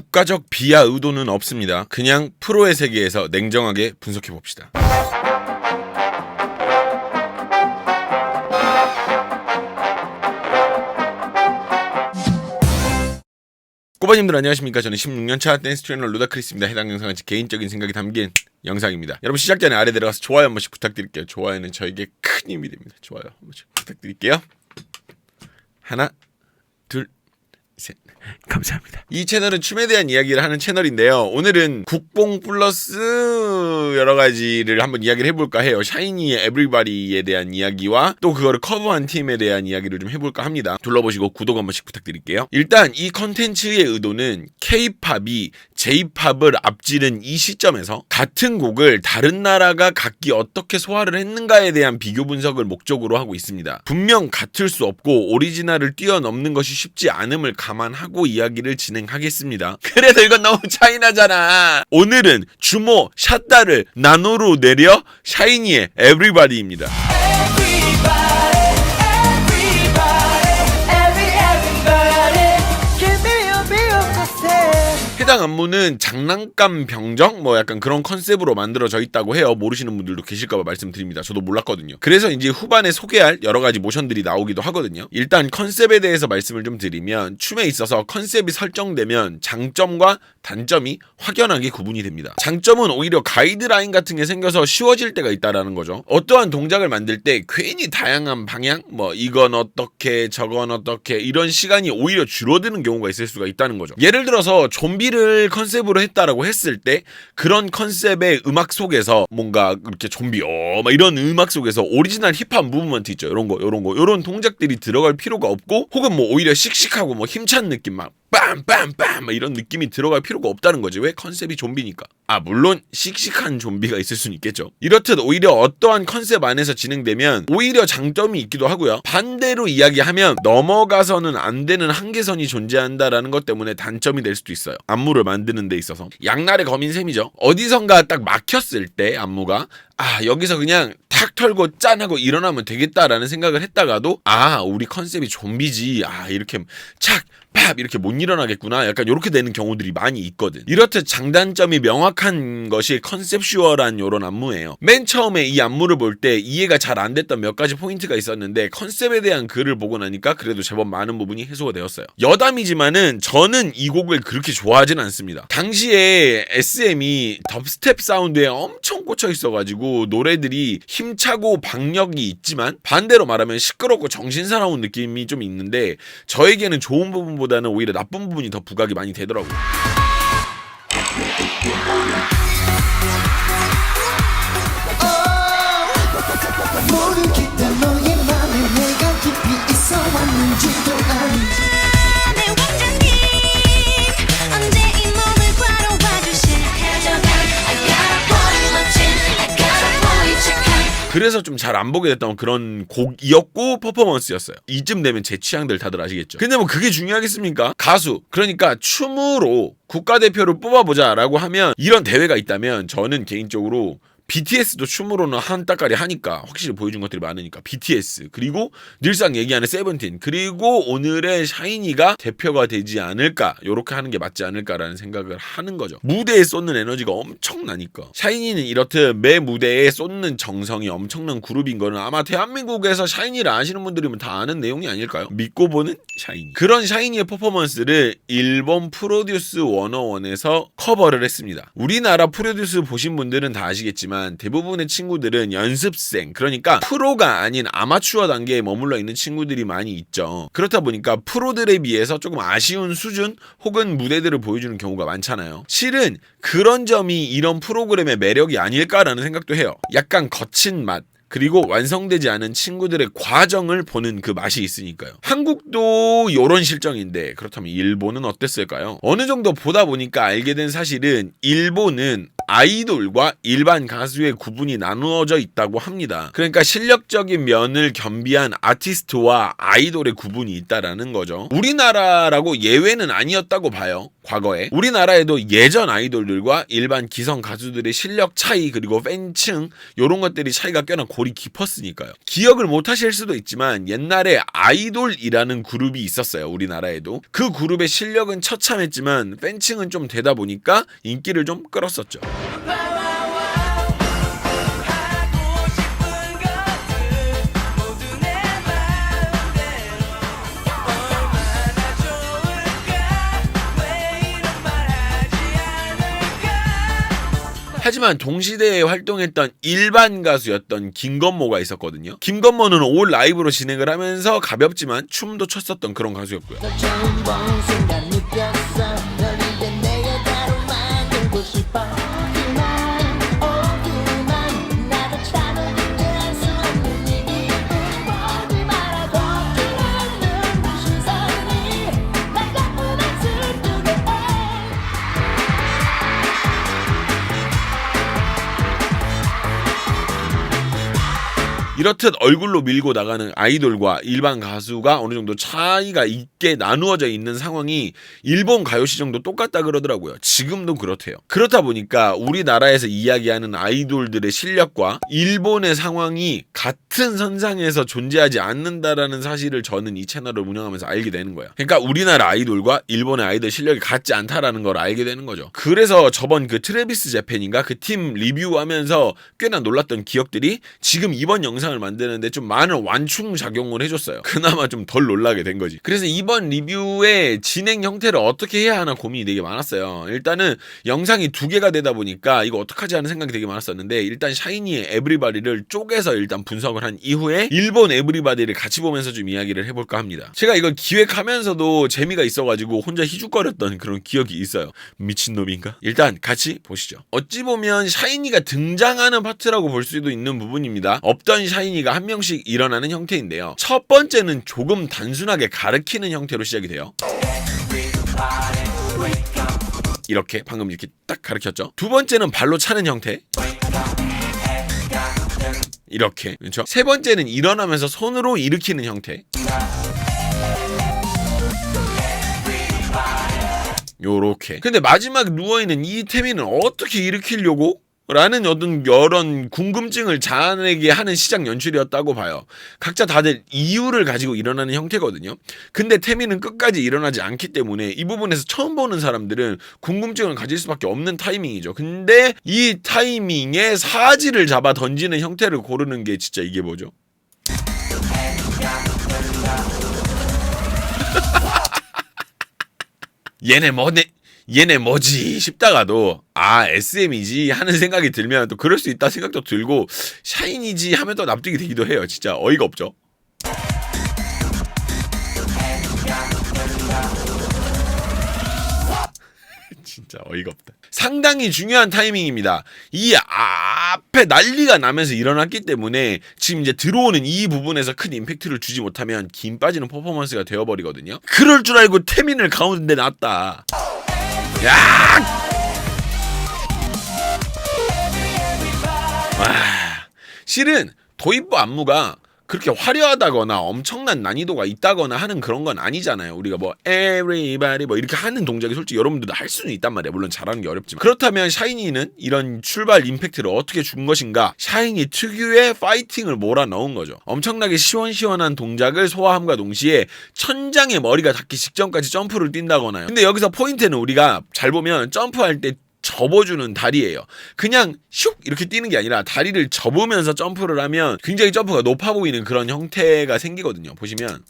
국가적 비하 의도는 없습니다. 그냥 프로의 세계에서 냉정하게 분석해봅시다. 꼬바님들 안녕하십니까. 저는 16년차 댄스 트레이너 루다크리스입니다. 해당 영상은 제 개인적인 생각이 담긴 영상입니다. 여러분 시작 전에 아래 내려가서 좋아요 한 번씩 부탁드릴게요. 좋아요는 저에게 큰 힘이 됩니다. 좋아요 한 번씩 부탁드릴게요. 하나 둘 셋. 감사합니다. 이 채널은 춤에 대한 이야기를 하는 채널인데요. 오늘은 국뽕 플러스 여러 가지를 한번 이야기를 해볼까 해요. 샤이니의 에브리바디에 대한 이야기와 또 그거를 커버한 팀에 대한 이야기를 좀 해볼까 합니다. 둘러보시고 구독 한 번씩 부탁드릴게요. 일단 이 컨텐츠의 의도는 K-팝이 J-팝을 앞지른 이 시점에서 같은 곡을 다른 나라가 각기 어떻게 소화를 했는가에 대한 비교 분석을 목적으로 하고 있습니다. 분명 같을 수 없고 오리지널을 뛰어넘는 것이 쉽지 않음을 감안하고 이야기를 진행하겠습니다. 그래도 이건 너무 차이나잖아. 오늘은 주모 샷다를 나노로 내려 샤이니의 에브리바디입니다. 해당 안무는 장난감 병정? 약간 그런 컨셉으로 만들어져 있다고 해요. 모르시는 분들도 계실까봐 말씀드립니다. 저도 몰랐거든요. 그래서 이제 후반에 소개할 여러 가지 모션들이 나오기도 하거든요. 일단 컨셉에 대해서 말씀을 좀 드리면 춤에 있어서 컨셉이 설정되면 장점과 단점이 확연하게 구분이 됩니다. 장점은 오히려 가이드라인 같은 게 생겨서 쉬워질 때가 있다라는 거죠. 어떠한 동작을 만들 때 괜히 다양한 방향, 이건 어떻게 저건 어떻게 이런 시간이 오히려 줄어드는 경우가 있을 수가 있다는 거죠. 예를 들어서 좀비를 컨셉으로 했다라고 했을 때 그런 컨셉의 음악 속에서 뭔가 이렇게 좀비 막 이런 음악 속에서 오리지널 힙합 무브먼트 있죠. 요런 동작들이 들어갈 필요가 없고 혹은 오히려 씩씩하고 힘찬 느낌 막 빰빰빰 이런 느낌이 들어갈 필요가 없다는 거지. 왜? 컨셉이 좀비니까. 물론 씩씩한 좀비가 있을 수는 있겠죠. 이렇듯 오히려 어떠한 컨셉 안에서 진행되면 오히려 장점이 있기도 하고요. 반대로 이야기하면 넘어가서는 안 되는 한계선이 존재한다라는 것 때문에 단점이 될 수도 있어요. 안무를 만드는 데 있어서 양날의 검인 셈이죠. 어디선가 딱 막혔을 때 안무가 여기서 그냥 탁 털고 짠 하고 일어나면 되겠다라는 생각을 했다가도 우리 컨셉이 좀비지 이렇게 착 팝 이렇게 못 일어나겠구나 약간 이렇게 되는 경우들이 많이 있거든. 이렇듯 장단점이 명확한 것이 컨셉슈얼한 요런 안무예요. 맨 처음에 이 안무를 볼 때 이해가 잘 안 됐던 몇 가지 포인트가 있었는데 컨셉에 대한 글을 보고 나니까 그래도 제법 많은 부분이 해소가 되었어요. 여담이지만은 저는 이 곡을 그렇게 좋아하진 않습니다. 당시에 SM이 덥스텝 사운드에 엄청 꽂혀 있어가지고 노래들이 힘차고 박력이 있지만 반대로 말하면 시끄럽고 정신사나운 느낌이 좀 있는데 저에게는 좋은 부분보다는 오히려 나쁜 부분이 더 부각이 많이 되더라고요. 모르겠다 너의 맘에 내가 깊이 있어 왔는지도 아닌지 내 왕자님 언제 이 몸을 바로 봐주실 가져가 I gotta boy 멋진 I gotta boy 착한 그래서 좀 잘 안 보게 됐던 그런 곡이었고 퍼포먼스였어요. 이쯤 되면 제 취향들 다들 아시겠죠. 근데 그게 중요하겠습니까? 가수 그러니까 춤으로 국가대표를 뽑아보자 라고 하면 이런 대회가 있다면 저는 개인적으로 BTS도 춤으로는 한 따까리 하니까 확실히 보여준 것들이 많으니까 BTS 그리고 늘상 얘기하는 세븐틴 그리고 오늘의 샤이니가 대표가 되지 않을까 요렇게 하는 게 맞지 않을까라는 생각을 하는 거죠. 무대에 쏟는 에너지가 엄청나니까. 샤이니는 이렇듯 매 무대에 쏟는 정성이 엄청난 그룹인 거는 아마 대한민국에서 샤이니를 아시는 분들이면 다 아는 내용이 아닐까요? 믿고 보는 샤이니. 그런 샤이니의 퍼포먼스를 일본 프로듀스 101에서 커버를 했습니다. 우리나라 프로듀스 보신 분들은 다 아시겠지만 대부분의 친구들은 연습생 그러니까 프로가 아닌 아마추어 단계에 머물러 있는 친구들이 많이 있죠. 그렇다 보니까 프로들에 비해서 조금 아쉬운 수준 혹은 무대들을 보여주는 경우가 많잖아요. 실은 그런 점이 이런 프로그램의 매력이 아닐까라는 생각도 해요. 약간 거친 맛 그리고 완성되지 않은 친구들의 과정을 보는 그 맛이 있으니까요. 한국도 요런 실정인데 그렇다면 일본은 어땠을까요? 어느 정도 보다 보니까 알게 된 사실은 일본은 아이돌과 일반 가수의 구분이 나누어져 있다고 합니다. 그러니까 실력적인 면을 겸비한 아티스트와 아이돌의 구분이 있다라는 거죠. 우리나라라고 예외는 아니었다고 봐요. 과거에 우리나라에도 예전 아이돌들과 일반 기성 가수들의 실력 차이 그리고 팬층 요런 것들이 차이가 꽤나 골이 깊었으니까요. 기억을 못 하실 수도 있지만 옛날에 아이돌이라는 그룹이 있었어요. 우리나라에도. 그 그룹의 실력은 처참했지만 팬층은 좀 되다 보니까 인기를 좀 끌었었죠. 하지만 동시대에 활동했던 일반 가수였던 김건모가 있었거든요. 김건모는 올 라이브로 진행을 하면서 가볍지만 춤도 췄었던 그런 가수였고요. 너 처음 본 순간 느꼈어 널 이제 내가 다로 만들고 싶어 그만 나도 참을 할 수 없는 얘기 보지 말아 걱정하는 그 시선이 날 가끔은 슬프게 해 이렇듯 얼굴로 밀고 나가는 아이돌과 일반 가수가 어느 정도 차이가 있게 나누어져 있는 상황이 일본 가요시장도 똑같다 그러더라고요. 지금도 그렇대요. 그렇다 보니까 우리나라에서 이야기하는 아이돌들의 실력과 일본의 상황이 같은 선상에서 존재하지 않는다라는 사실을 저는 이 채널을 운영하면서 알게 되는 거예요. 그러니까 우리나라 아이돌과 일본의 아이돌 실력이 같지 않다라는 걸 알게 되는 거죠. 그래서 저번 그 트래비스 재팬인가 그 팀 리뷰하면서 꽤나 놀랐던 기억들이 지금 이번 영상을 만드는데 좀 많은 완충 작용을 해줬어요. 그나마 좀 덜 놀라게 된 거지. 그래서 이번 리뷰의 진행 형태를 어떻게 해야 하나 고민이 되게 많았어요. 일단은 영상이 2개가 되다 보니까 이거 어떡하지 하는 생각이 되게 많았었는데 일단 샤이니의 에브리바디를 쪼개서 일단 분석을 한 이후에 일본 에브리바디를 같이 보면서 좀 이야기를 해볼까 합니다. 제가 이걸 기획하면서도 재미가 있어가지고 혼자 희죽거렸던 그런 기억이 있어요. 미친놈인가? 일단 같이 보시죠. 어찌 보면 샤이니가 등장하는 파트라고 볼 수도 있는 부분입니다. 없던 샤이니가 한 명씩 일어나는 형태인데요. 첫 번째는 조금 단순하게 가르치는 형태로 시작이 돼요. 이렇게 방금 이렇게 딱 가르쳤죠. 두 번째는 발로 차는 형태. 이렇게 그렇죠. 세 번째는 일어나면서 손으로 일으키는 형태. 요렇게. 근데 마지막 누워있는 이 태민은 어떻게 일으키려고? 라는 어떤 여런 궁금증을 자아내게 하는 시작 연출이었다고 봐요. 각자 다들 이유를 가지고 일어나는 형태거든요. 근데 태민은 끝까지 일어나지 않기 때문에 이 부분에서 처음 보는 사람들은 궁금증을 가질 수밖에 없는 타이밍이죠. 근데 이 타이밍에 사지를 잡아 던지는 형태를 고르는 게 진짜 이게 뭐죠? 얘네 뭐지 싶다가도 SM이지 하는 생각이 들면 또 그럴 수 있다 생각도 들고 샤이니지 하면 또 납득이 되기도 해요. 진짜 어이가 없죠. 진짜 어이가 없다. 상당히 중요한 타이밍입니다. 이 앞에 난리가 나면서 일어났기 때문에 지금 이제 들어오는 이 부분에서 큰 임팩트를 주지 못하면 김 빠지는 퍼포먼스가 되어버리거든요. 그럴 줄 알고 태민을 가운데 놨다. 야! 실은 도입부 안무가 그렇게 화려하다거나 엄청난 난이도가 있다거나 하는 그런 건 아니잖아요. 우리가 뭐 everybody 뭐 이렇게 하는 동작이 솔직히 여러분들도 할 수는 있단 말이에요. 물론 잘하는 게 어렵지만. 그렇다면 샤이니는 이런 출발 임팩트를 어떻게 준 것인가? 샤이니 특유의 파이팅을 몰아넣은 거죠. 엄청나게 시원시원한 동작을 소화함과 동시에 천장에 머리가 닿기 직전까지 점프를 뛴다거나요. 근데 여기서 포인트는 우리가 잘 보면 점프할 때 접어주는 다리예요. 그냥 슉 이렇게 뛰는 게 아니라 다리를 접으면서 점프를 하면 굉장히 점프가 높아 보이는 그런 형태가 생기거든요. 보시면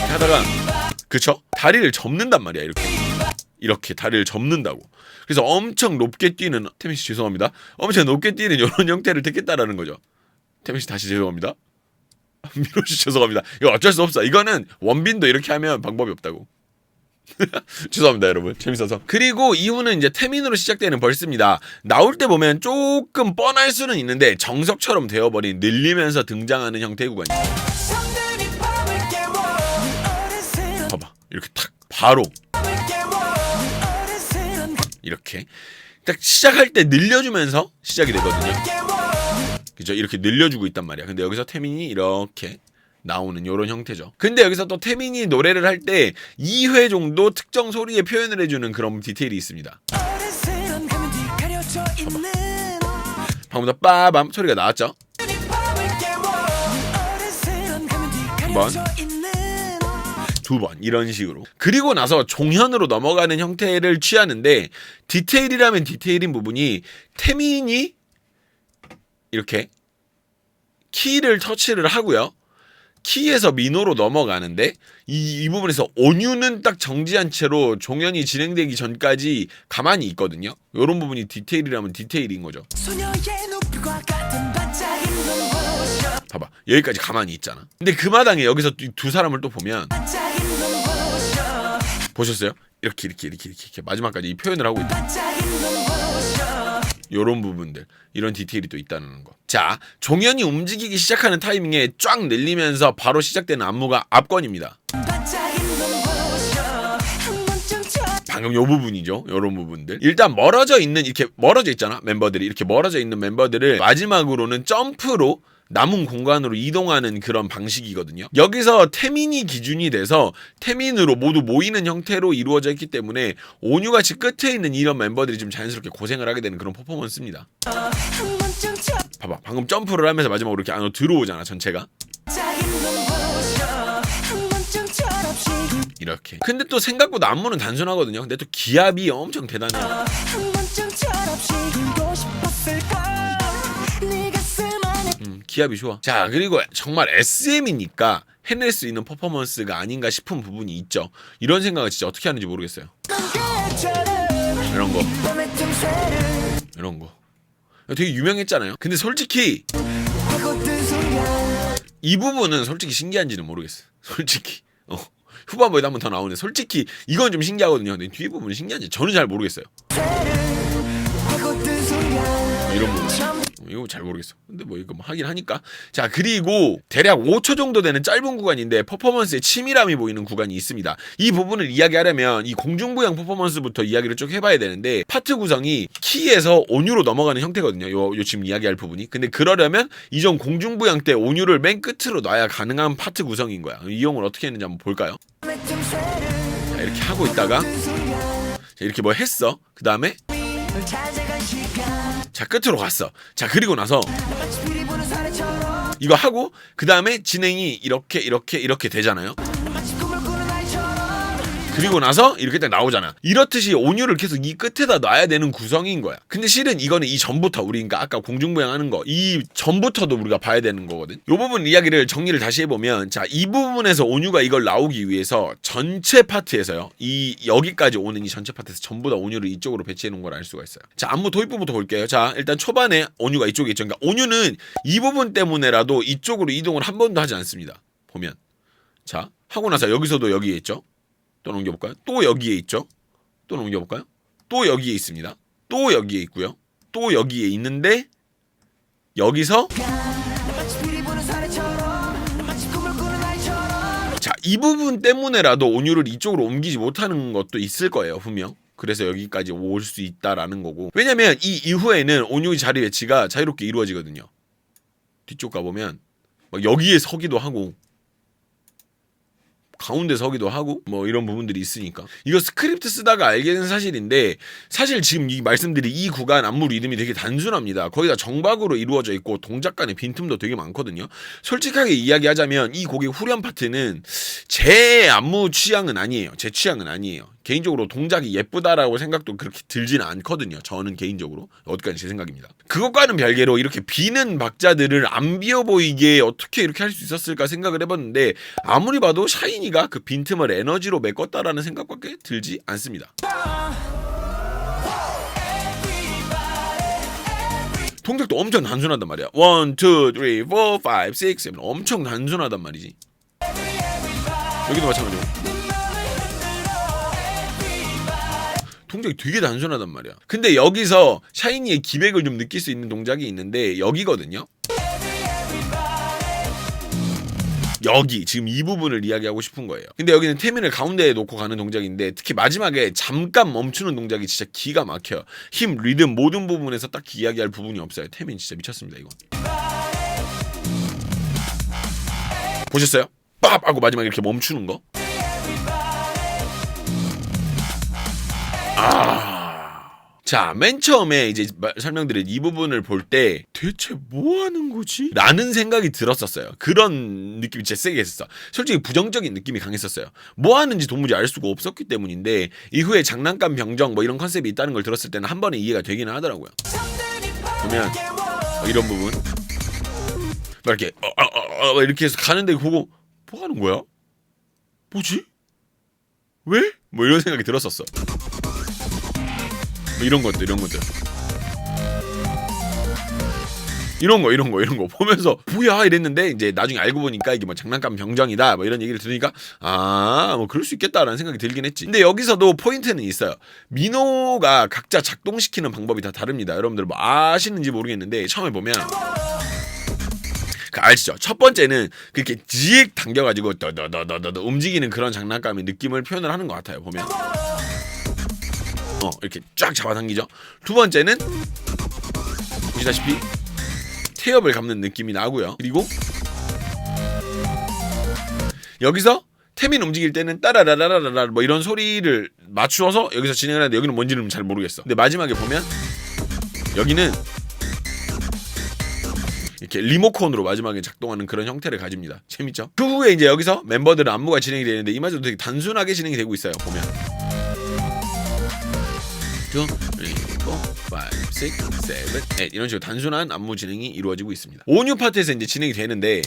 하다가 그쵸? 다리를 접는단 말이야. 이렇게 다리를 접는다고. 그래서 엄청 높게 뛰는 태민씨 죄송합니다. 엄청 높게 뛰는 이런 형태를 택했다라는 거죠. 태민씨 다시 죄송합니다. 미로씨 죄송합니다. 이거 어쩔 수 없어. 이거는 원빈도 이렇게 하면 방법이 없다고. 죄송합니다 여러분 재밌어서. 그리고 이후는 이제 태민으로 시작되는 벌스입니다. 나올 때 보면 조금 뻔할 수는 있는데 정석처럼 되어버린 늘리면서 등장하는 형태의 구간이에요. 봐봐 이렇게 탁 바로 이렇게 딱 시작할 때 늘려주면서 시작이 되거든요. 그죠? 이렇게 늘려주고 있단 말이야. 근데 여기서 태민이 이렇게 나오는 요런 형태죠. 근데 여기서 또 태민이 노래를 할 때 2회 정도 특정 소리에 표현을 해주는 그런 디테일이 있습니다. 방금부터 빠밤 소리가 나왔죠? 한 번, 두 번 이런 식으로. 그리고 나서 종현으로 넘어가는 형태를 취하는데 디테일이라면 디테일인 부분이 태민이 이렇게 키를 터치를 하고요. 키에서 민호로 넘어가는데 이 부분에서 온유는 딱 정지한 채로 종현이 진행되기 전까지 가만히 있거든요. 이런 부분이 디테일이라면 디테일인 거죠. 봐봐, 여기까지 가만히 있잖아. 근데 그 마당에 여기서 두 사람을 또 보면 보셨어요? 이렇게 마지막까지 이 표현을 하고 있다. 요런 부분들, 이런 디테일이 또 있다는 거. 자, 종현이 움직이기 시작하는 타이밍에 쫙 늘리면서 바로 시작되는 안무가 압권입니다. 방금 요 부분이죠. 요런 부분들. 일단 멀어져 있는, 이렇게 멀어져 있잖아, 멤버들이. 이렇게 멀어져 있는 멤버들을 마지막으로는 점프로 남은 공간으로 이동하는 그런 방식이거든요. 여기서 태민이 기준이 돼서 태민으로 모두 모이는 형태로 이루어져 있기 때문에 온유같이 끝에 있는 이런 멤버들이 좀 자연스럽게 고생을 하게 되는 그런 퍼포먼스입니다. 봐봐, 방금 점프를 하면서 마지막으로 이렇게 안으로 들어오잖아, 전체가. 이렇게. 근데 또 생각보다 안무는 단순하거든요. 근데 또 기압이 엄청 대단해요. 기압이 좋아. 자, 그리고 정말 SM이니까 해낼 수 있는 퍼포먼스가 아닌가 싶은 부분이 있죠. 이런 생각을 진짜 어떻게 하는지 모르겠어요. 이런 거 되게 유명했잖아요. 근데 솔직히 이 부분은 솔직히 신기한지는 모르겠어요. 솔직히 후반부에도 한 번 더 나오는데 솔직히 이건 좀 신기하거든요. 근데 뒤에 부분은 신기한지 저는 잘 모르겠어요. 이런 부분 이거 잘 모르겠어. 근데 뭐 이거 뭐 하긴 하니까. 자, 그리고 대략 5초 정도 되는 짧은 구간인데 퍼포먼스에 치밀함이 보이는 구간이 있습니다. 이 부분을 이야기하려면 이 공중부양 퍼포먼스부터 이야기를 쭉 해봐야 되는데 파트 구성이 키에서 온유로 넘어가는 형태거든요. 요 지금 이야기할 부분이. 근데 그러려면 이전 공중부양 때 온유를 맨 끝으로 놔야 가능한 파트 구성인 거야. 이용을 어떻게 했는지 한번 볼까요? 자, 이렇게 하고 있다가 자, 이렇게 뭐 했어. 그 다음에 자, 끝으로 갔어. 자, 그리고 나서 이거 하고 그 다음에 진행이 이렇게 되잖아요. 그리고 나서 이렇게 딱 나오잖아. 이렇듯이 온유를 계속 이 끝에다 놔야 되는 구성인 거야. 근데 실은 이거는 이 전부터 우리 그러니까 아까 공중부양하는 거 이 전부터도 우리가 봐야 되는 거거든. 요 부분 이야기를 정리를 다시 해보면 자, 이 부분에서 온유가 이걸 나오기 위해서 전체 파트에서요. 이 여기까지 오는 이 전체 파트에서 전부 다 온유를 이쪽으로 배치해 놓은 걸 알 수가 있어요. 자, 안무 도입부부터 볼게요. 자, 일단 초반에 온유가 이쪽에 있죠. 그러니까 온유는 이 부분 때문에라도 이쪽으로 이동을 한 번도 하지 않습니다. 보면 자, 하고 나서 여기서도 여기에 있죠. 또 넘겨볼까요? 또 여기에 있죠. 또 넘겨볼까요? 또 여기에 있습니다. 또 여기에 있고요. 또 여기에 있는데 여기서 자, 이 부분 때문에라도 온유를 이쪽으로 옮기지 못하는 것도 있을 거예요, 분명. 그래서 여기까지 올 수 있다라는 거고. 왜냐면 이 이후에는 온유의 자리 배치가 자유롭게 이루어지거든요. 뒤쪽 가보면 막 여기에 서기도 하고 가운데 서기도 하고 뭐 이런 부분들이 있으니까 이거 스크립트 쓰다가 알게 된 사실인데 사실 지금 이 말씀드린 이 구간 안무 리듬이 되게 단순합니다. 거의 다 정박으로 이루어져 있고 동작 간의 빈틈도 되게 많거든요. 솔직하게 이야기하자면 이 곡의 후렴 파트는 제 안무 취향은 아니에요. 제 취향은 아니에요. 개인적으로 동작이 예쁘다라고 생각도 그렇게 들지는 않거든요. 저는 개인적으로 어디까지 제 생각입니다. 그것과는 별개로 이렇게 비는 박자들을 안 비어 보이게 어떻게 이렇게 할 수 있었을까 생각을 해봤는데 아무리 봐도 샤이니가 그 빈틈을 에너지로 메꿨다라는 생각밖에 들지 않습니다. 동작도 엄청 단순하단 말이야. 1, 2, 3, 4, 5, 6, 7 엄청 단순하단 말이지. 여기도 마찬가지고. 동작이 되게 단순하단 말이야. 근데 여기서 샤이니의 기백을 좀 느낄 수 있는 동작이 있는데 여기거든요. 여기 지금 이 부분을 이야기하고 싶은 거예요. 근데 여기는 태민을 가운데에 놓고 가는 동작인데 특히 마지막에 잠깐 멈추는 동작이 진짜 기가 막혀요. 힘, 리듬 모든 부분에서 딱 이야기할 부분이 없어요. 태민 진짜 미쳤습니다 이거. 보셨어요? 빡! 하고 마지막에 이렇게 멈추는 거. 자, 맨 처음에 이제 설명드린 이 부분을 볼 때 대체 뭐 하는 거지? 라는 생각이 들었었어요. 그런 느낌이 진짜 세게 했었어. 솔직히 부정적인 느낌이 강했었어요. 뭐 하는지 도무지 알 수가 없었기 때문인데 이후에 장난감 병정 뭐 이런 컨셉이 있다는 걸 들었을 때는 한 번에 이해가 되기는 하더라고요. 보면 이런 부분 막 이렇게 이렇게 해서 가는데 보고 뭐 하는 거야? 뭐지? 왜? 뭐 이런 생각이 들었었어. 뭐 이런 것들 이런 거 보면서 뭐야 이랬는데 이제 나중에 알고 보니까 이게 뭐 장난감 병정이다 뭐 이런 얘기를 들으니까 뭐 그럴 수 있겠다라는 생각이 들긴 했지. 근데 여기서도 포인트는 있어요. 민호가 각자 작동시키는 방법이 다 다릅니다. 여러분들 뭐 아시는지 모르겠는데 처음에 보면 아시죠? 첫 번째는 그렇게 직 당겨가지고 더더더더더 움직이는 그런 장난감의 느낌을 표현을 하는 것 같아요. 보면 이렇게 쫙 잡아당기죠. 두 번째는 보시다시피 태엽을 감는 느낌이 나고요. 그리고 여기서 태민 움직일 때는 따라라라라라 뭐 이런 소리를 맞추어서 여기서 진행을 하는데 여기는 뭔지는 잘 모르겠어. 근데 마지막에 보면 여기는 이렇게 리모컨으로 마지막에 작동하는 그런 형태를 가집니다. 재밌죠? 그 후에 이제 여기서 멤버들은 안무가 진행이 되는데 이마저도 되게 단순하게 진행이 되고 있어요. 보면 2, 3, 4, 5, 6, 7, 8 이런 식으로 단순한 안무 진행이 이루어지고 있습니다. 온유 파트에서 이제 진행이 되는데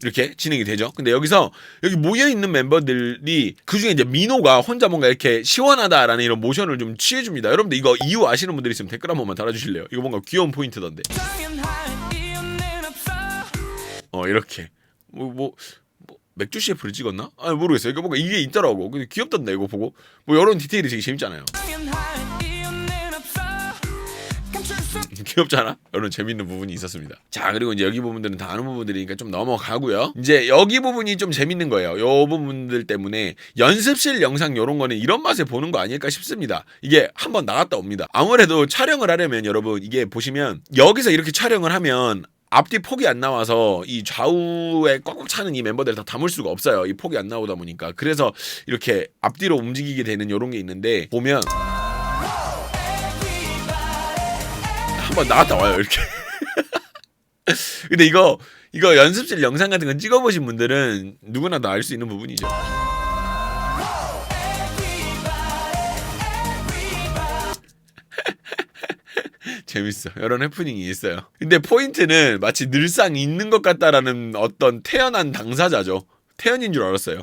이렇게 진행이 되죠. 근데 여기서 여기 모여 있는 멤버들이 그 중에 이제 민호가 혼자 뭔가 이렇게 시원하다라는 이런 모션을 좀 취해줍니다. 여러분들 이거 이유 아시는 분들 있으면 댓글 한 번만 달아주실래요? 이거 뭔가 귀여운 포인트던데. 이렇게 뭐 맥주 CF를 찍었나? 모르겠어요. 이거 뭔가 이게 있더라고. 근데 귀엽던데 이거 보고 뭐 이런 디테일이 되게 재밌잖아요. 귀엽잖아? 이런 재밌는 부분이 있었습니다. 자, 그리고 이제 여기 부분들은 다 아는 부분들이니까 좀 넘어가고요. 이제 여기 부분이 좀 재밌는 거예요. 요 부분들 때문에 연습실 영상 요런 거는 이런 맛에 보는 거 아닐까 싶습니다. 이게 한번 나갔다 옵니다. 아무래도 촬영을 하려면 여러분 이게 보시면 여기서 이렇게 촬영을 하면 앞뒤 폭이 안 나와서 이 좌우에 꽉꽉 차는 이 멤버들을 다 담을 수가 없어요. 이 폭이 안 나오다 보니까. 그래서 이렇게 앞뒤로 움직이게 되는 요런 게 있는데 보면 한번 나갔다 와요 이렇게. 근데 이거 연습실 영상 같은 거 찍어보신 분들은 누구나 다 알 수 있는 부분이죠. 재밌어. 이런 해프닝이 있어요. 근데 포인트는 마치 늘상 있는 것 같다라는 어떤 태어난 당사자죠. 태연인 줄 알았어요.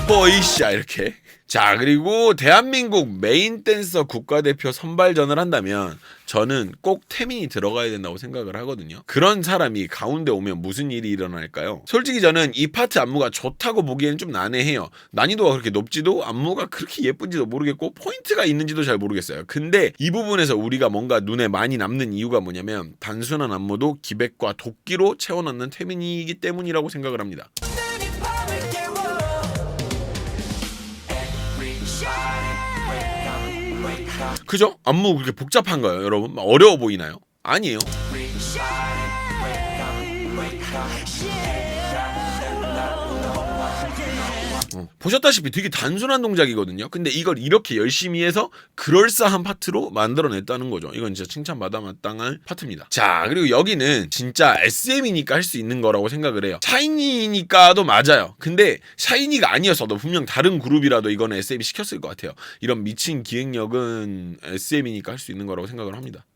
호이샤 이렇게. 자, 그리고 대한민국 메인 댄서 국가대표 선발전을 한다면 저는 꼭 태민이 들어가야 된다고 생각을 하거든요. 그런 사람이 가운데 오면 무슨 일이 일어날까요? 솔직히 저는 이 파트 안무가 좋다고 보기에는 좀 난해해요. 난이도가 그렇게 높지도 안무가 그렇게 예쁜지도 모르겠고 포인트가 있는지도 잘 모르겠어요. 근데 이 부분에서 우리가 뭔가 눈에 많이 남는 이유가 뭐냐면 단순한 안무도 기백과 도끼로 채워넣는 태민이기 때문이라고 생각을 합니다. 그죠? 안무 그렇게 복잡한 거예요, 여러분? 어려워 보이나요? 아니에요. 보셨다시피 되게 단순한 동작이거든요. 근데 이걸 이렇게 열심히 해서 그럴싸한 파트로 만들어냈다는 거죠. 이건 진짜 칭찬받아 마땅할 파트입니다. 자, 그리고 여기는 진짜 SM이니까 할 수 있는 거라고 생각을 해요. 샤이니니까도 맞아요. 근데 샤이니가 아니었어도 분명 다른 그룹이라도 이거는 SM이 시켰을 것 같아요. 이런 미친 기획력은 SM이니까 할 수 있는 거라고 생각을 합니다.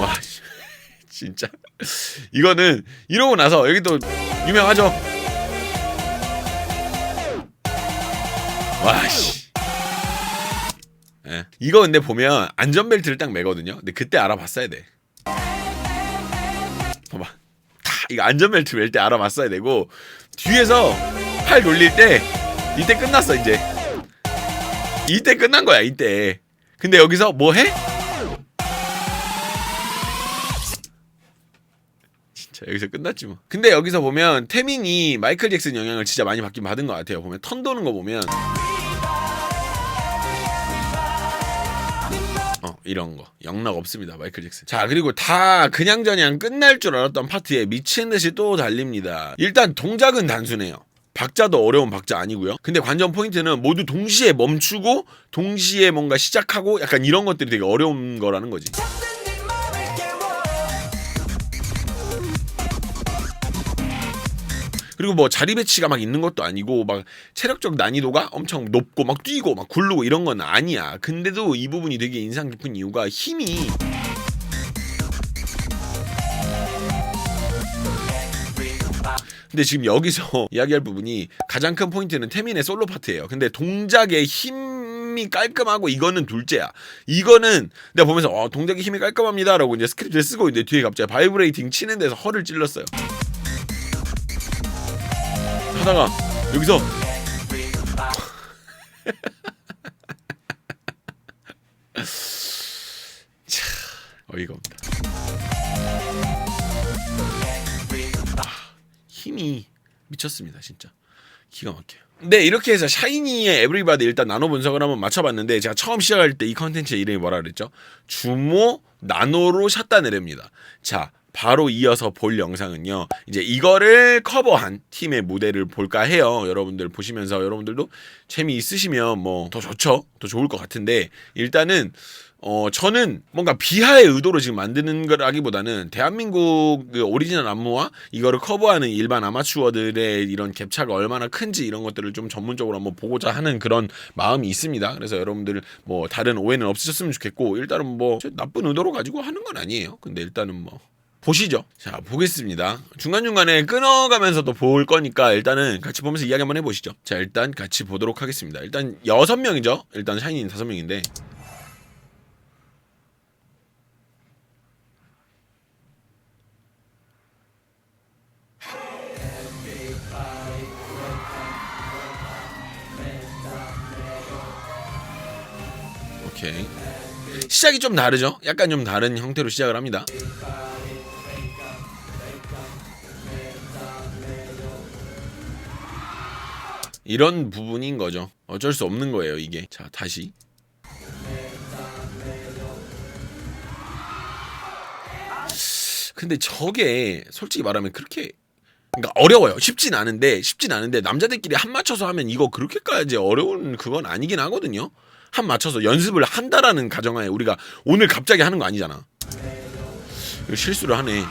와, 진짜 이거는 이러고 나서 여기 또 유명하죠. 와씨. 이거 근데 보면 안전벨트를 딱 매거든요. 근데 그때 알아봤어야 돼. 봐봐. 이거 안전벨트 멜 때 알아봤어야 되고 뒤에서 팔 돌릴 때 이때 끝났어 이제. 이때 끝난 거야 이때. 근데 여기서 뭐 해? 진짜 여기서 끝났지 뭐. 근데 여기서 보면 태민이 마이클 잭슨 영향을 진짜 많이 받긴 받은 것 같아요. 보면 턴 도는 거 보면 이런 거 영락 없습니다 마이클 잭슨. 자, 그리고 다 그냥저냥 끝날 줄 알았던 파트에 미친 듯이 또 달립니다. 일단 동작은 단순해요. 박자도 어려운 박자 아니고요. 근데 관전 포인트는 모두 동시에 멈추고 동시에 뭔가 시작하고 약간 이런 것들이 되게 어려운 거라는 거지. 그리고 뭐 자리 배치가 막 있는 것도 아니고 막 체력적 난이도가 엄청 높고 막 뛰고 막 굴르고 이런 건 아니야. 근데도 이 부분이 되게 인상 깊은 이유가 힘이 근데 지금 여기서 이야기할 부분이 가장 큰 포인트는 태민의 솔로 파트예요. 근데 동작의 힘이 깔끔하고 이거는 둘째야. 이거는 내가 보면서 동작의 힘이 깔끔합니다 라고 이제 스크립트를 쓰고 있는데 뒤에 갑자기 바이브레이팅 치는 데서 허를 찔렀어요. 하다가 여기서 차, 어이가 없다. 힘이 미쳤습니다 진짜. 기가 막혀요. 네, 이렇게 해서 샤이니의 에브리바디 일단 나노 분석을 한번 맞춰봤는데, 제가 처음 시작할 때 이 컨텐츠의 이름이 뭐라 그랬죠? 주모 나노로 샷다 내립니다. 자, 바로 이어서 볼 영상은요, 이제 이거를 커버한 팀의 무대를 볼까 해요. 여러분들 보시면서 여러분들도 재미있으시면 뭐 더 좋죠? 더 좋을 것 같은데, 일단은 저는 뭔가 비하의 의도로 지금 만드는 거라기보다는 대한민국 그 오리지널 안무와 이거를 커버하는 일반 아마추어들의 이런 갭차가 얼마나 큰지 이런 것들을 좀 전문적으로 한번 보고자 하는 그런 마음이 있습니다. 그래서 여러분들 뭐 다른 오해는 없으셨으면 좋겠고, 일단은 뭐 나쁜 의도로 가지고 하는 건 아니에요. 근데 일단은 뭐 보시죠. 자, 보겠습니다. 중간중간에 끊어가면서도 볼 거니까 일단은 같이 보면서 이야기 한번 해보시죠. 자, 일단 같이 보도록 하겠습니다. 일단 6명이죠. 일단 샤이니는 5명인데, 오케이. 시작이 좀 다르죠? 약간 좀 다른 형태로 시작을 합니다. 이런 부분인 거죠. 어쩔 수 없는 거예요, 이게. 자, 다시. 근데 저게 솔직히 말하면 그렇게, 그러니까 어려워요. 쉽진 않은데 남자들끼리 한 맞춰서 하면 이거 그렇게까지 어려운 그건 아니긴 하거든요. 한 맞춰서 연습을 한다라는 가정하에 우리가 오늘 갑자기 하는 거 아니잖아. 이거 실수를 하네.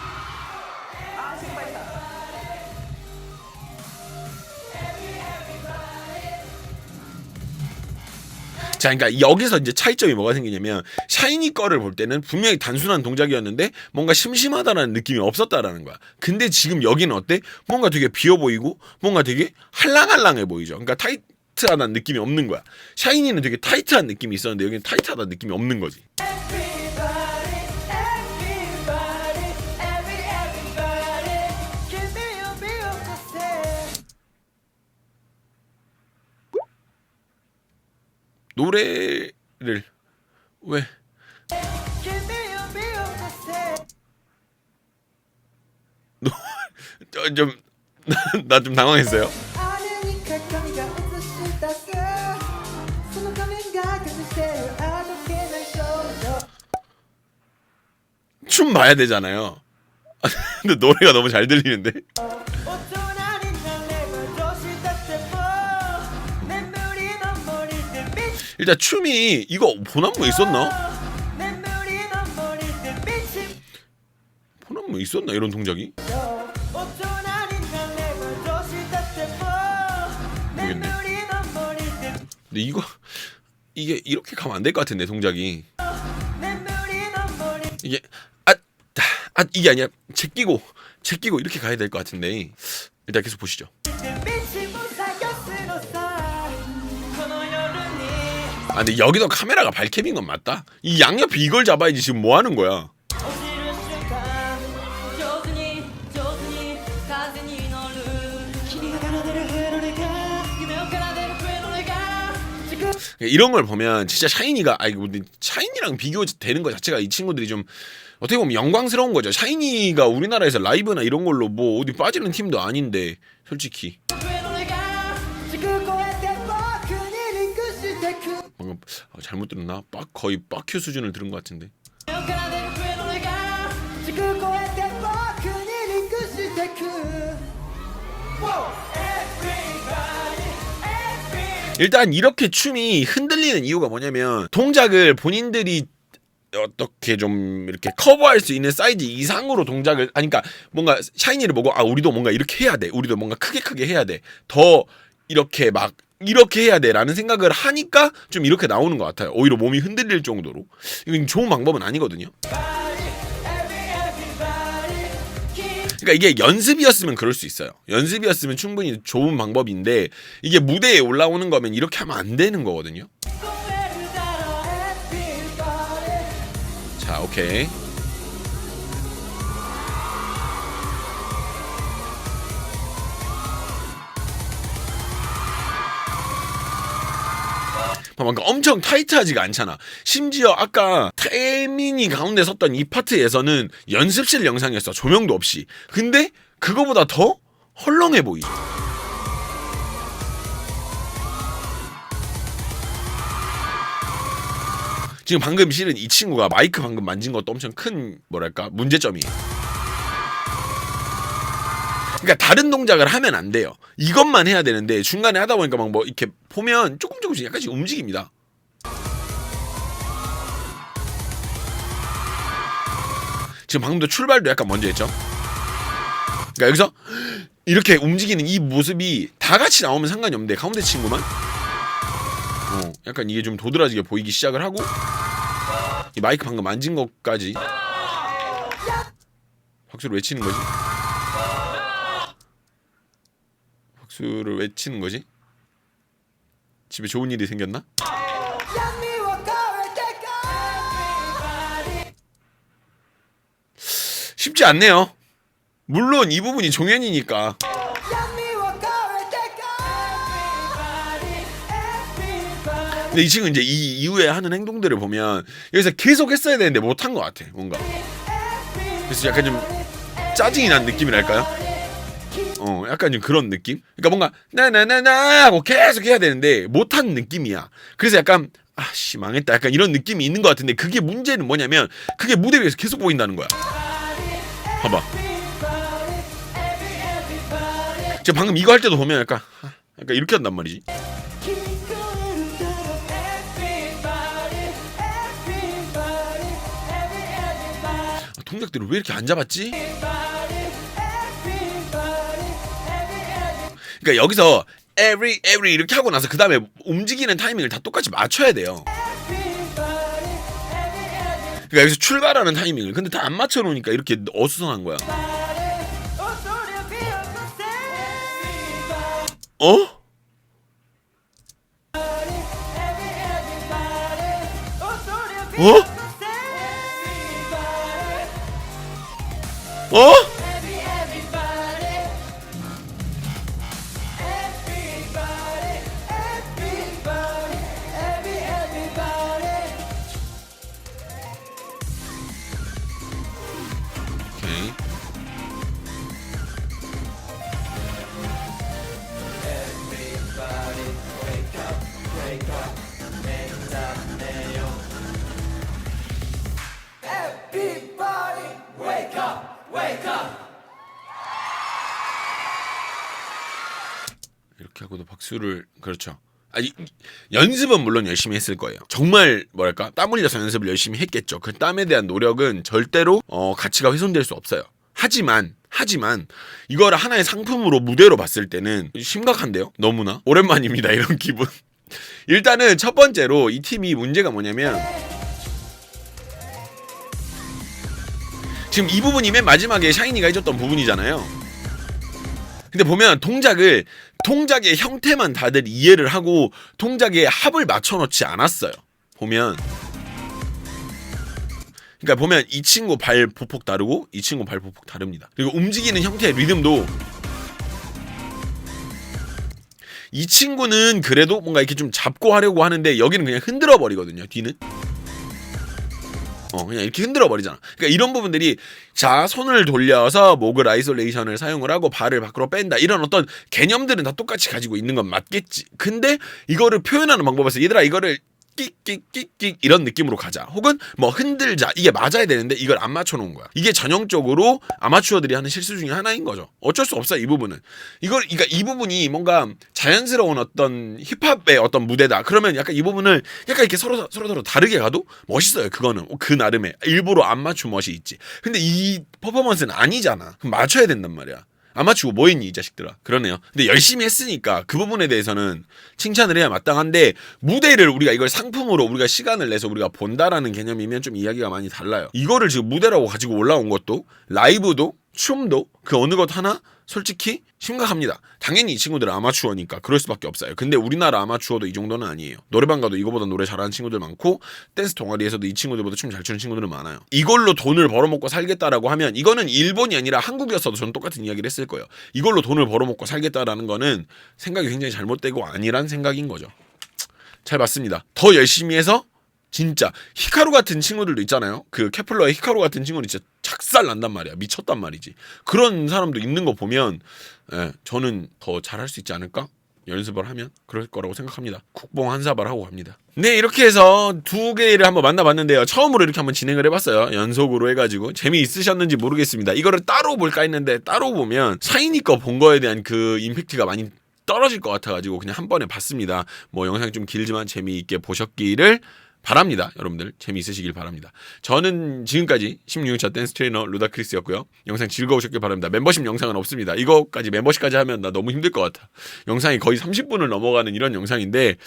자, 그러니까 여기서 이제 차이점이 뭐가 생기냐면, 샤이니 거를 볼 때는 분명히 단순한 동작이었는데 뭔가 심심하다라는 느낌이 없었다라는 거야. 근데 지금 여기는 어때? 뭔가 되게 비어 보이고 뭔가 되게 할랑할랑해 보이죠. 그러니까 타이트하다는 느낌이 없는 거야. 샤이니는 되게 타이트한 느낌이 있었는데 여기는 타이트하다는 느낌이 없는 거지. 노래를 왜? 좀 나 좀 당황했어요. 춤 봐야 되잖아요. 근데 노래가 너무 잘 들리는데. 일단 춤이 이거 보남무 있었나? 보남무 있었나 이런 동작이? 모르겠네. 근데 이게 이렇게 가면 안 될 것 같은데 동작이. 이게 이게 아니야. 제끼고 이렇게 가야 될 것 같은데. 일단 계속 보시죠. 근데 여기도 카메라가 발캠인 건 맞다. 이 양옆이 이걸 잡아야지. 지금 뭐 하는 거야? 이런 걸 보면 진짜 샤이니가 이거 샤이니랑 비교되는 것 자체가 이 친구들이 좀 어떻게 보면 영광스러운 거죠. 샤이니가 우리나라에서 라이브나 이런 걸로 뭐 어디 빠지는 팀도 아닌데 솔직히 방금 잘못 들었나? 거의 빡큐 수준을 들은 것 같은데. 일단 이렇게 춤이 흔들리는 이유가 뭐냐면 동작을 본인들이 어떻게 좀 이렇게 커버할 수 있는 사이즈 이상으로 동작을 하니까 뭔가 샤이니를 보고 우리도 뭔가 이렇게 해야 돼. 우리도 뭔가 크게 해야 돼. 더 이렇게 막 이렇게 해야 돼 라는 생각을 하니까 좀 이렇게 나오는 것 같아요. 오히려 몸이 흔들릴 정도로. 이건 좋은 방법은 아니거든요. 그러니까 이게 연습이었으면 그럴 수 있어요. 연습이었으면 충분히 좋은 방법인데 이게 무대에 올라오는 거면 이렇게 하면 안 되는 거거든요. 자, 오케이. 그러니까 엄청 타이트하지가 않잖아. 심지어 아까 태민이 가운데 섰던 이 파트에서는 연습실 영상이었어. 조명도 없이. 근데 그거보다 더 헐렁해 보이죠. 지금 방금 실은 이 친구가 마이크 방금 만진 것도 엄청 큰 뭐랄까 문제점이에요. 그러니까 다른 동작을 하면 안 돼요. 이것만 해야 되는데 중간에 하다 보니까 막 뭐 이렇게 보면 조금씩 약간씩 움직입니다. 지금 방금도 출발도 약간 먼저 했죠. 그러니까 여기서 이렇게 움직이는 이 모습이 다 같이 나오면 상관이 없는데 가운데 친구만 약간 이게 좀 도드라지게 보이기 시작을 하고 이 마이크 방금 만진 것까지 박수를 외치는 거지. 박수를 외치는 거지. 집에 좋은 일이 생겼나? 쉽지 않네요. 물론 이 부분이 종현이니까. 근데 이 친구는 이제 이 이후에 하는 행동들을 보면 여기서 계속 했어야 되는데 못한 것 같아. 뭔가 그래서 약간 좀 짜증이 난 느낌이랄까요? 약간 좀 그런 느낌? 그러니까 뭔가 나나나나 하고 계속 해야 되는데 못한 느낌이야. 그래서 약간 아씨 망했다 약간 이런 느낌이 있는 것 같은데 그게 문제는 뭐냐면 그게 무대 위에서 계속 보인다는 거야. 봐봐. 지금 방금 이거 할 때도 보면 약간 이렇게 한단 말이지. 동작들을 왜 이렇게 안 잡았지? 그러니까 여기서 every 이렇게 하고 나서 그 다음에 움직이는 타이밍을 다 똑같이 맞춰야 돼요. 그러니까 여기서 출발하는 타이밍을 근데 다 안 맞춰놓으니까 이렇게 어수선한 거야. 어? 오케이. 이렇게 하고도 박수를 그렇죠. 연습은 물론 열심히 했을 거예요. 정말 뭐랄까 땀 흘려서 연습을 열심히 했겠죠. 그 땀에 대한 노력은 절대로 가치가 훼손될 수 없어요. 하지만 이거를 하나의 상품으로 무대로 봤을 때는 심각한데요. 너무나 오랜만입니다. 이런 기분. 일단은 첫 번째로 이 팀이 문제가 뭐냐면 지금 이 부분이 맨 마지막에 샤이니가 해줬던 부분이잖아요. 근데 보면 동작의 형태만 다들 이해를 하고 동작의 합을 맞춰놓지 않았어요. 보면 그러니까 보면 이 친구 발 보폭 다르고 이 친구 발 보폭 다릅니다. 그리고 움직이는 형태의 리듬도 이 친구는 그래도 뭔가 이렇게 좀 잡고 하려고 하는데 여기는 그냥 흔들어 버리거든요. 뒤는 그냥 이렇게 흔들어 버리잖아. 그러니까 이런 부분들이 자 손을 돌려서 목을 아이솔레이션을 사용을 하고 발을 밖으로 뺀다 이런 어떤 개념들은 다 똑같이 가지고 있는 건 맞겠지. 근데 이거를 표현하는 방법에서 얘들아 이거를 끽끽끽끽 이런 느낌으로 가자. 혹은 뭐 흔들자. 이게 맞아야 되는데 이걸 안 맞춰 놓은 거야. 이게 전형적으로 아마추어들이 하는 실수 중에 하나인 거죠. 어쩔 수 없어 이 부분은. 그러니까 이 부분이 뭔가 자연스러운 어떤 힙합의 어떤 무대다. 그러면 약간 이 부분을 약간 이렇게 서로 다르게 가도 멋있어요. 그거는 그 나름의 일부러 안 맞춘 멋이 있지. 근데 이 퍼포먼스는 아니잖아. 그럼 맞춰야 된단 말이야. 아마추어 뭐 했니 이 자식들아. 그러네요. 근데 열심히 했으니까 그 부분에 대해서는 칭찬을 해야 마땅한데 무대를 우리가 이걸 상품으로 우리가 시간을 내서 우리가 본다라는 개념이면 좀 이야기가 많이 달라요. 이거를 지금 무대라고 가지고 올라온 것도 라이브도 춤도 그 어느 것 하나 솔직히 심각합니다. 당연히 이 친구들은 아마추어니까 그럴 수밖에 없어요. 근데 우리나라 아마추어도 이 정도는 아니에요. 노래방 가도 이거보다 노래 잘하는 친구들 많고 댄스 동아리에서도 이 친구들보다 춤 잘 추는 친구들은 많아요. 이걸로 돈을 벌어먹고 살겠다라고 하면 이거는 일본이 아니라 한국이었어도 저는 똑같은 이야기를 했을 거예요. 이걸로 돈을 벌어먹고 살겠다라는 거는 생각이 굉장히 잘못되고 아니란 생각인 거죠. 잘 맞습니다. 더 열심히 해서 진짜 히카루 같은 친구들도 있잖아요. 그 케플러의 히카루 같은 친구는 진짜 작살 난단 말이야. 미쳤단 말이지. 그런 사람도 있는 거 보면 저는 더 잘할 수 있지 않을까? 연습을 하면 그럴 거라고 생각합니다. 국뽕 한 사발 하고 갑니다. 네, 이렇게 해서 두 개를 한번 만나봤는데요. 처음으로 이렇게 한번 진행을 해봤어요. 연속으로 해가지고 재미있으셨는지 모르겠습니다. 이거를 따로 볼까 했는데 따로 보면 샤이니 거 본 거에 대한 그 임팩트가 많이 떨어질 것 같아가지고 그냥 한 번에 봤습니다. 뭐 영상이 좀 길지만 재미있게 보셨기를 바랍니다. 여러분들 재미있으시길 바랍니다. 저는 지금까지 16차 댄스 트레이너 루다크리스였고요. 영상 즐거우셨길 바랍니다. 멤버십 영상은 없습니다. 이거까지 멤버십까지 하면 나 너무 힘들 것 같아. 영상이 거의 30분을 넘어가는 이런 영상인데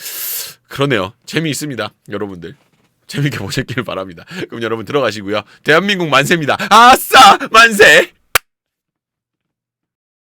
그러네요. 재미있습니다. 여러분들 재미있게 보셨길 바랍니다. 그럼 여러분 들어가시고요. 대한민국 만세입니다. 아싸 만세.